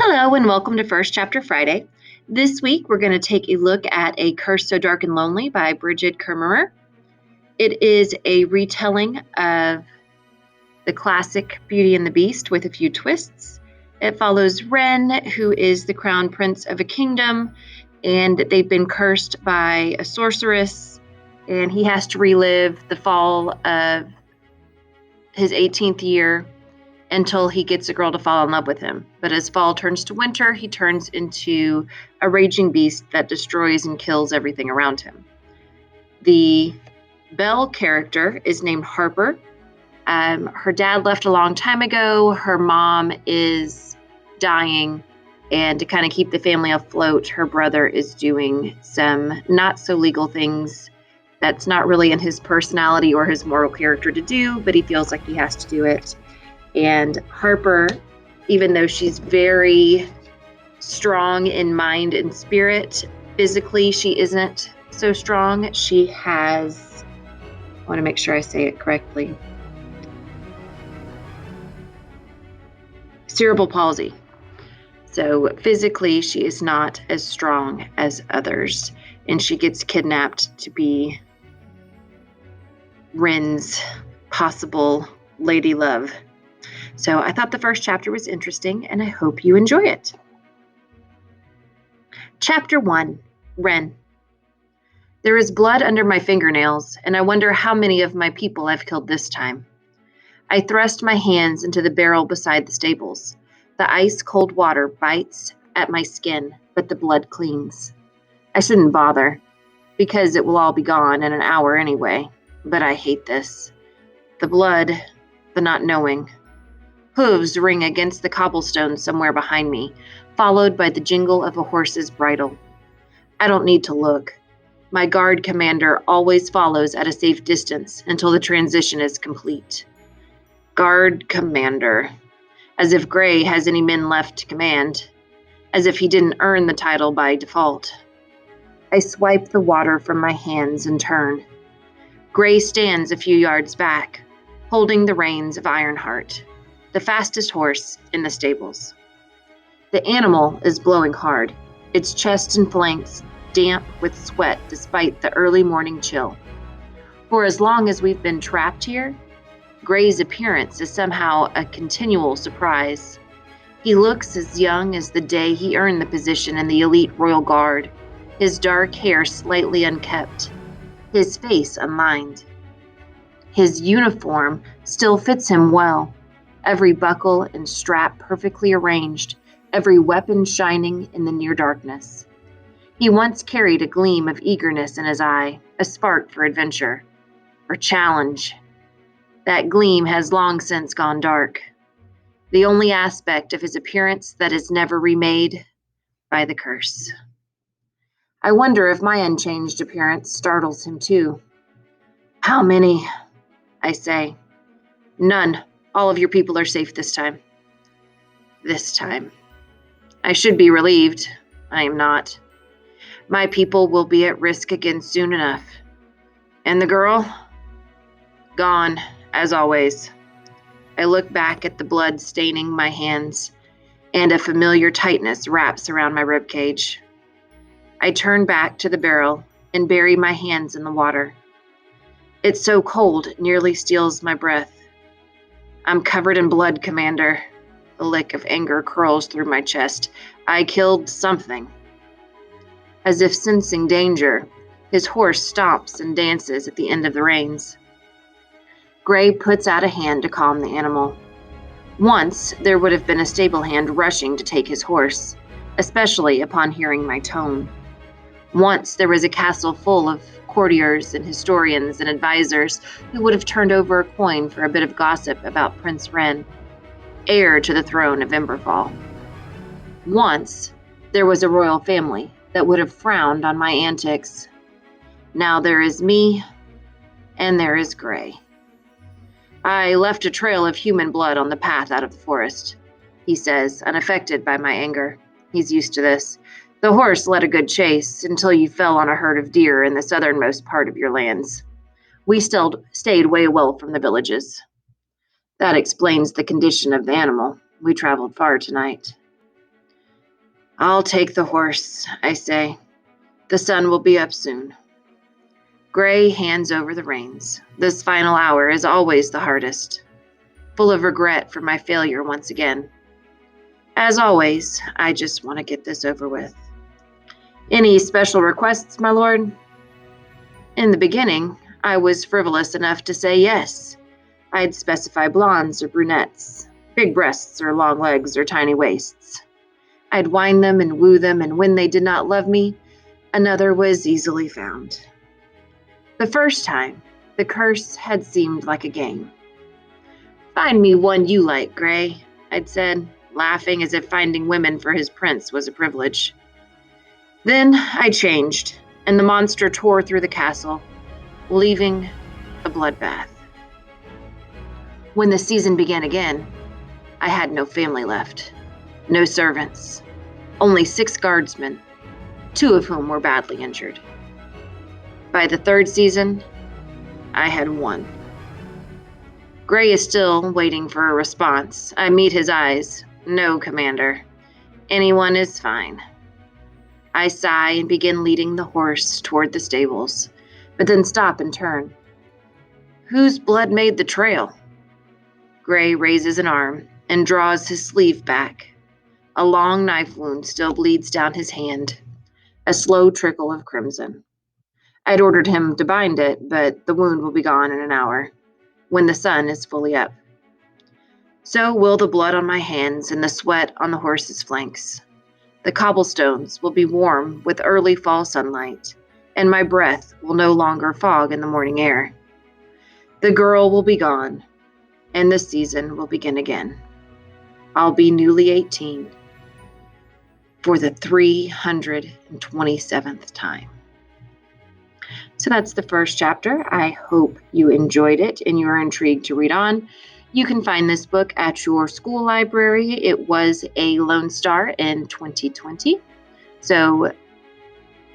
Hello and welcome to First Chapter Friday. This week we're going to take a look at A Curse So Dark and Lonely by Brigid Kemmerer. It is a retelling of the classic Beauty and the Beast with a few twists. It follows Wren, who is the crown prince of a kingdom, and they've been cursed by a sorceress, and he has to relive the fall of his 18th year until he gets a girl to fall in love with him. But as fall turns to winter, he turns into a raging beast that destroys and kills everything around him. The Belle character is named Harper. Her dad left a long time ago. Her mom is dying. And to kind of keep the family afloat, her brother is doing some not so legal things that's not really in his personality or his moral character to do, but he feels like he has to do it. And Harper, even though she's very strong in mind and spirit, physically she isn't so strong. She has, I want to make sure I say it correctly, cerebral palsy. So physically she is not as strong as others, and she gets kidnapped to be Wren's possible lady love. So I thought the first chapter was interesting, and I hope you enjoy it. Chapter 1, Wren. There is blood under my fingernails, and I wonder how many of my people I've killed this time. I thrust my hands into the barrel beside the stables. The ice-cold water bites at my skin, but the blood clings. I shouldn't bother, because it will all be gone in an hour anyway. But I hate this. The blood, the not knowing. Hooves ring against the cobblestones somewhere behind me, followed by the jingle of a horse's bridle. I don't need to look. My guard commander always follows at a safe distance until the transition is complete. Guard commander. As if Gray has any men left to command. As if he didn't earn the title by default. I swipe the water from my hands and turn. Gray stands a few yards back, holding the reins of Ironheart, the fastest horse in the stables. The animal is blowing hard, its chest and flanks damp with sweat despite the early morning chill. For as long as we've been trapped here, Gray's appearance is somehow a continual surprise. He looks as young as the day he earned the position in the elite Royal Guard, his dark hair slightly unkempt, his face unlined. His uniform still fits him well, every buckle and strap perfectly arranged, every weapon shining in the near darkness. He once carried a gleam of eagerness in his eye, a spark for adventure, for challenge. That gleam has long since gone dark, the only aspect of his appearance that is never remade by the curse. I wonder if my unchanged appearance startles him too. How many? I say. None. All of your people are safe this time. This time. I should be relieved. I am not. My people will be at risk again soon enough. And the girl? Gone, as always. I look back at the blood staining my hands, and a familiar tightness wraps around my ribcage. I turn back to the barrel and bury my hands in the water. It's so cold, it nearly steals my breath. I'm covered in blood, Commander. A lick of anger curls through my chest. I killed something. As if sensing danger, his horse stops and dances at the end of the reins. Gray puts out a hand to calm the animal. Once, there would have been a stable hand rushing to take his horse, especially upon hearing my tone. Once, there was a castle full of courtiers and historians and advisors who would have turned over a coin for a bit of gossip about Prince Wren, heir to the throne of Emberfall. Once, there was a royal family that would have frowned on my antics. Now there is me, and there is Gray. I left a trail of human blood on the path out of the forest, he says, unaffected by my anger. He's used to this. The horse led a good chase until you fell on a herd of deer in the southernmost part of your lands. We still stayed way well from the villages. That explains the condition of the animal. We traveled far tonight. I'll take the horse, I say. The sun will be up soon. Gray hands over the reins. This final hour is always the hardest, full of regret for my failure once again. As always, I just want to get this over with. Any special requests, my lord? In the beginning, I was frivolous enough to say yes. I'd specify blondes or brunettes, big breasts or long legs or tiny waists. I'd wine them and woo them, and when they did not love me, another was easily found. The first time, the curse had seemed like a game. Find me one you like, Gray, I'd said, laughing as if finding women for his prince was a privilege. Then I changed, and the monster tore through the castle, leaving a bloodbath. When the season began again, I had no family left, no servants, only 6 guardsmen, 2 of whom were badly injured. By the 3rd season, I had 1. Gray is still waiting for a response. I meet his eyes. No, Commander. Anyone is fine. I sigh and begin leading the horse toward the stables, but then stop and turn. Whose blood made the trail? Gray raises an arm and draws his sleeve back. A long knife wound still bleeds down his hand, a slow trickle of crimson. I'd ordered him to bind it, but the wound will be gone in an hour, when the sun is fully up. So will the blood on my hands and the sweat on the horse's flanks. The cobblestones will be warm with early fall sunlight, and my breath will no longer fog in the morning air. The girl will be gone, and the season will begin again. I'll be newly 18 for the 327th time. So that's the first chapter. I hope you enjoyed it and you are intrigued to read on. You can find this book at your school library. It was a Lone Star in 2020. So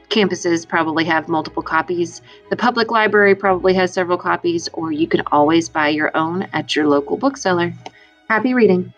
campuses probably have multiple copies. The public library probably has several copies, or you can always buy your own at your local bookseller. Happy reading.